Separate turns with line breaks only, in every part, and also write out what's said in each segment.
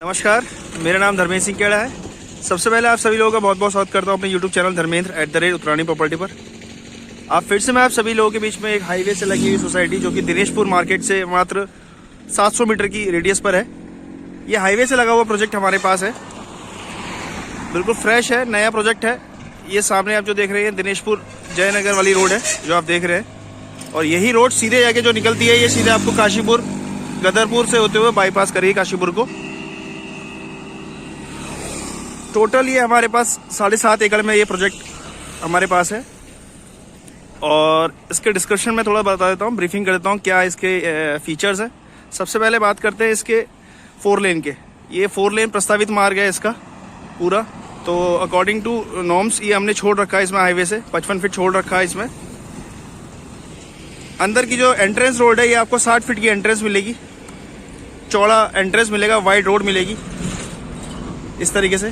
नमस्कार, मेरा नाम धर्मेंद्र सिंह केड़ा है। सबसे पहले आप सभी लोगों का बहुत बहुत स्वागत करता हूं अपने YouTube channel Dharmendra @ Uttarayani property पर। आप फिर से मैं आप सभी लोगों के बीच में एक हाईवे से लगी हुई सोसाइटी जो कि दिनेशपुर मार्केट से मात्र 700 मीटर की रेडियस पर है। ये हाईवे से लगा हुआ प्रोजेक्ट हमारे पास है, बिल्कुल फ्रेश है, नया प्रोजेक्ट है। ये सामने आप जो देख रहे हैं दिनेशपुर जयनगर वाली रोड है जो आप देख रहे हैं, और यही रोड सीधे जाके जो निकलती है ये सीधे आपको काशीपुर गदरपुर से होते हुए बाईपास करेगी काशीपुर को। टोटल ये हमारे पास 7.5 एकड़ में ये प्रोजेक्ट हमारे पास है। और इसके डिस्क्रिप्शन में थोड़ा बता देता हूँ, ब्रीफिंग कर देता हूँ क्या इसके फीचर्स हैं। सबसे पहले बात करते हैं इसके 4 लेन के। ये 4 लेन प्रस्तावित मार्ग है इसका पूरा, तो अकॉर्डिंग टू नॉर्म्स ये हमने छोड़ रखा है इसमें हाईवे से 55 फीट छोड़ रखा है इसमें। अंदर की जो एंट्रेंस रोड है ये आपको 60 फीट की एंट्रेंस मिलेगी, चौड़ा एंट्रेंस मिलेगा, वाइड रोड मिलेगी इस तरीके से।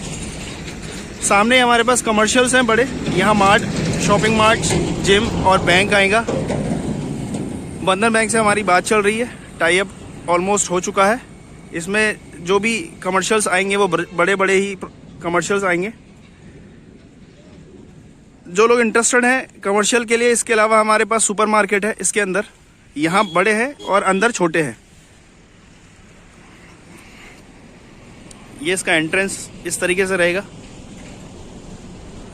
सामने हमारे पास कमर्शियल्स हैं बड़े, यहाँ मार्ट, शॉपिंग मार्ट, जिम और बैंक आएगा। बंधन बैंक से हमारी बात चल रही है, टाई अप ऑलमोस्ट हो चुका है। इसमें जो भी कमर्शियल्स आएंगे वो बड़े बड़े ही कमर्शियल्स आएंगे। जो लोग इंटरेस्टेड हैं कमर्शियल के लिए, इसके अलावा हमारे पास सुपर मार्केट है इसके अंदर, यहाँ बड़े हैं और अंदर छोटे हैं। ये इसका एंट्रेंस इस तरीके से रहेगा।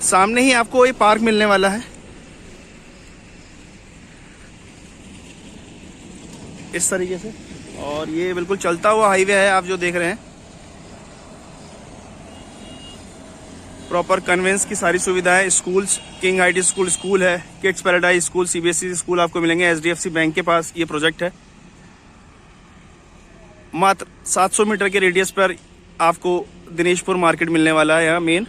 सामने ही आपको ये पार्क मिलने वाला है इस तरीके से, और ये बिल्कुल चलता हुआ हाईवे है आप जो देख रहे हैं। प्रॉपर कन्वेंस की सारी सुविधाएं, स्कूल्स, किंग हाइटी स्कूल है, kids paradise school, CBSE school आपको मिलेंगे। एचडीएफसी बैंक के पास ये प्रोजेक्ट है। मात्र 700 मीटर के रेडियस पर आपको दिनेशपुर मार्केट मिलने वाला है यहाँ मेन।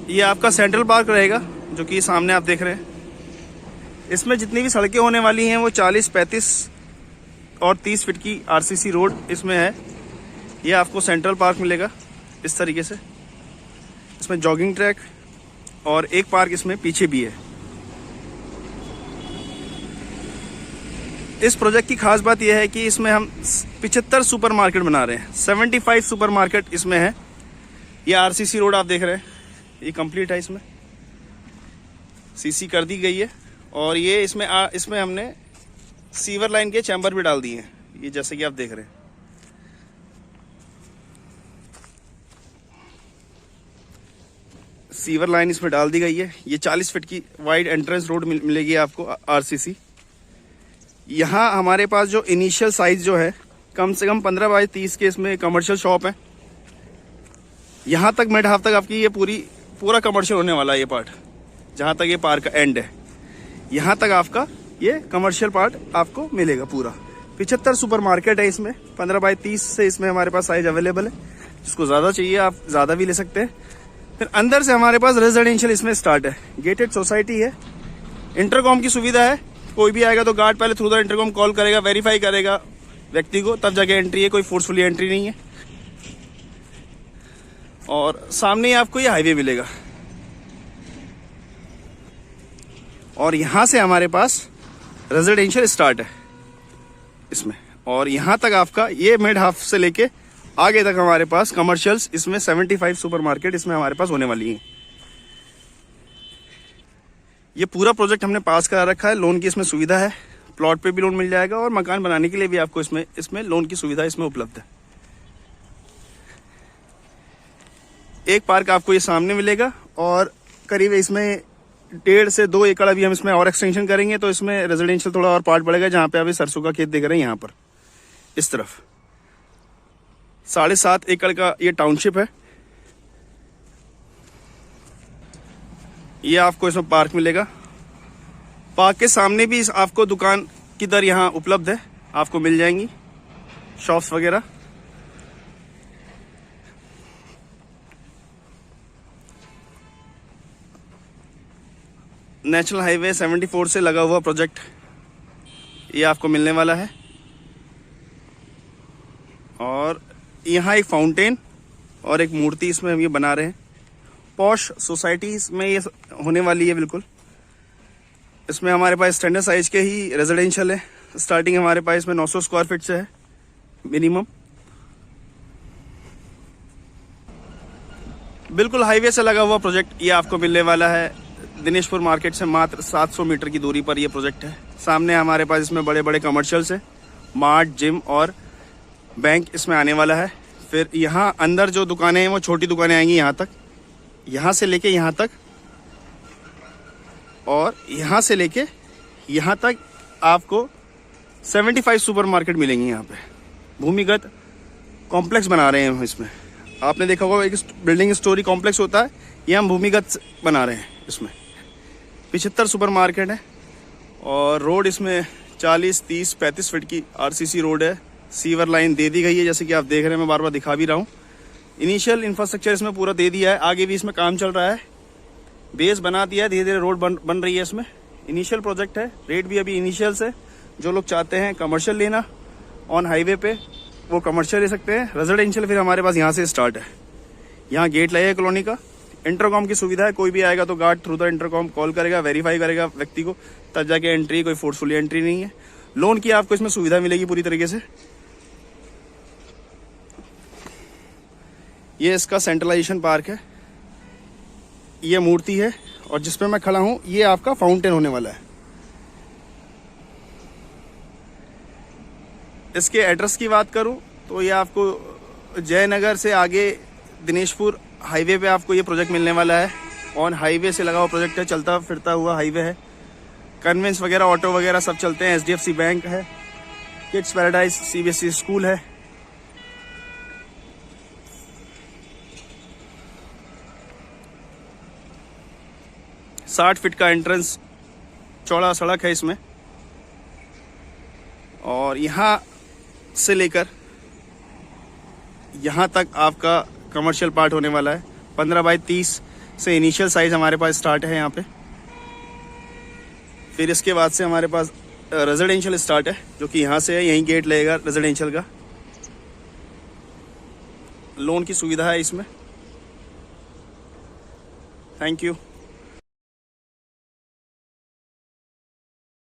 ये आपका सेंट्रल पार्क रहेगा जो कि सामने आप देख रहे हैं। इसमें जितनी भी सड़कें होने वाली हैं वो 40, 35 और 30 फीट की आरसीसी रोड इसमें है। ये आपको सेंट्रल पार्क मिलेगा इस तरीके से। इसमें जॉगिंग ट्रैक और एक पार्क इसमें पीछे भी है। इस प्रोजेक्ट की खास बात यह है कि इसमें हम 75 सुपर मार्केट बना रहे हैं। 75 सुपर मार्केट इसमें है। ये आरसीसी रोड आप देख रहे हैं, ये कंप्लीट है, इसमें सीसी कर दी गई है। और ये इसमें हमने सीवर लाइन के चैम्बर भी डाल दिए हैं, ये जैसे कि आप देख रहे हैं। सीवर लाइन इसमें डाल दी गई है। ये 40 फीट की वाइड एंट्रेंस रोड मिलेगी आपको आरसीसी। यहाँ हमारे पास जो इनिशियल साइज जो है कम से कम 15 बाई 30 के इसमें कमर्शियल शॉप है। यहाँ तक मिड हाफ तक आपकी ये पूरा कमर्शियल होने वाला है। ये पार्ट जहाँ तक ये पार्क का एंड है, यहाँ तक आपका ये कमर्शियल पार्ट आपको मिलेगा पूरा। 75 सुपर मार्केट है इसमें। 15 बाई 30 से इसमें हमारे पास साइज अवेलेबल है। जिसको ज़्यादा चाहिए आप ज़्यादा भी ले सकते हैं। फिर अंदर से हमारे पास रेजिडेंशियल इसमें स्टार्ट है। गेटेड सोसाइटी है, इंटरकॉम की सुविधा है। कोई भी आएगा तो गार्ड पहले थ्रू द इंटरकॉम कॉल करेगा, वेरीफाई करेगा व्यक्ति को, तब जाके एंट्री है। कोई फोर्सफुली एंट्री नहीं है। और सामने ही आपको ये हाईवे मिलेगा। और यहाँ से हमारे पास रेजिडेंशियल स्टार्ट है इसमें, और यहाँ तक आपका ये मिड हाफ से लेके आगे तक हमारे पास कमर्शियल्स इसमें 75 सुपर मार्केट इसमें हमारे पास होने वाली हैं। ये पूरा प्रोजेक्ट हमने पास करा रखा है। लोन की इसमें सुविधा है, प्लॉट पे भी लोन मिल जाएगा और मकान बनाने के लिए भी आपको इसमें लोन की सुविधा इसमें उपलब्ध है। एक पार्क आपको ये सामने मिलेगा, और करीब इसमें 1.5 से 2 एकड़ अभी हम इसमें और एक्सटेंशन करेंगे तो इसमें रेजिडेंशियल थोड़ा और पार्ट बढ़ेगा। जहाँ पे अभी सरसों का खेत देख रहे हैं, यहाँ पर इस तरफ 7.5 एकड़ का ये टाउनशिप है। ये आपको इसमें पार्क मिलेगा। पार्क के सामने भी आपको दुकान की दर यहाँ उपलब्ध है, आपको मिल जाएंगी शॉप्स वगैरह। नेशनल हाईवे 74 से लगा हुआ प्रोजेक्ट ये आपको मिलने वाला है। और यहाँ एक फाउंटेन और एक मूर्ति इसमें हम ये बना रहे हैं। पॉश सोसाइटीज में ये होने वाली है बिल्कुल। इसमें हमारे पास स्टैंडर्ड साइज के ही रेजिडेंशियल है। स्टार्टिंग हमारे पास इसमें 900 स्क्वायर फीट से है। मिनिमम। बिल्कुल हाईवे से लगा हुआ प्रोजेक्ट ये आपको मिलने वाला है। दिनेशपुर मार्केट से मात्र 700 मीटर की दूरी पर ये प्रोजेक्ट है। सामने हमारे पास इसमें बड़े बड़े कमर्शियल्स है, मार्ट, जिम और बैंक इसमें आने वाला है। फिर यहाँ अंदर जो दुकानें हैं वो छोटी दुकानें आएंगी यहाँ तक, यहाँ से लेके यहाँ तक, और यहाँ से लेके यहाँ तक आपको 75 सुपर मार्केट मिलेंगी। यहाँ पे भूमिगत कॉम्प्लेक्स बना रहे हैं हम इसमें। आपने देखा होगा एक बिल्डिंग स्टोरी कॉम्प्लेक्स होता है, ये हम भूमिगत बना रहे हैं इसमें। 75 सुपर मार्केट है और रोड इसमें 40, 30, 35 फीट की आरसीसी रोड है। सीवर लाइन दे दी गई है, जैसे कि आप देख रहे हैं, मैं बार बार दिखा भी रहा हूँ। इनिशियल इंफ्रास्ट्रक्चर इसमें पूरा दे दिया है, आगे भी इसमें काम चल रहा है, बेस बना दिया है, धीरे धीरे रोड बन रही है इसमें। इनिशियल प्रोजेक्ट है, रेट भी अभी इनिशियल से। जो लोग चाहते हैं कमर्शियल लेना ऑन हाईवे पे वो कमर्शियल ले सकते हैं। रेजिडेंशियल फिर हमारे पास यहाँ से स्टार्ट है। यहाँ गेट लगेगा कॉलोनी का, इंटरकॉम की सुविधा है। कोई भी आएगा तो guard through the intercom call करेगा, वेरीफाई करेगा व्यक्ति को, तब जाके एंट्री। कोई फोर्सफुली एंट्री नहीं है। लोन की आपको इसमें सुविधा मिलेगी पूरी तरीके से। ये इसका सेंट्रलाइजेशन पार्क है, ये मूर्ति है, और जिसपे मैं खड़ा हूं ये आपका फाउंटेन होने वाला है। इसके एड्रेस की बात करूं तो ये आपको जयनगर से आगे दिनेशपुर हाईवे पे आपको ये प्रोजेक्ट मिलने वाला है। ऑन हाईवे से लगा हुआ प्रोजेक्ट है, चलता फिरता हुआ हाईवे है। कन्वेंस वगैरह, ऑटो वगैरह सब चलते हैं। HDFC बैंक है, किड्स पैराडाइज CBSE स्कूल है। साठ फीट का एंट्रेंस चौड़ा सड़क है इसमें, और यहाँ से लेकर यहाँ तक आपका कमर्शियल पार्ट होने वाला है। 15 बाई 30 से इनिशियल साइज हमारे पास स्टार्ट है यहाँ पे। फिर इसके बाद से हमारे पास रेजिडेंशियल स्टार्ट है, जो कि यहाँ से है। यहीं गेट लगेगा रेजिडेंशियल का। लोन की सुविधा है इसमें। Thank you.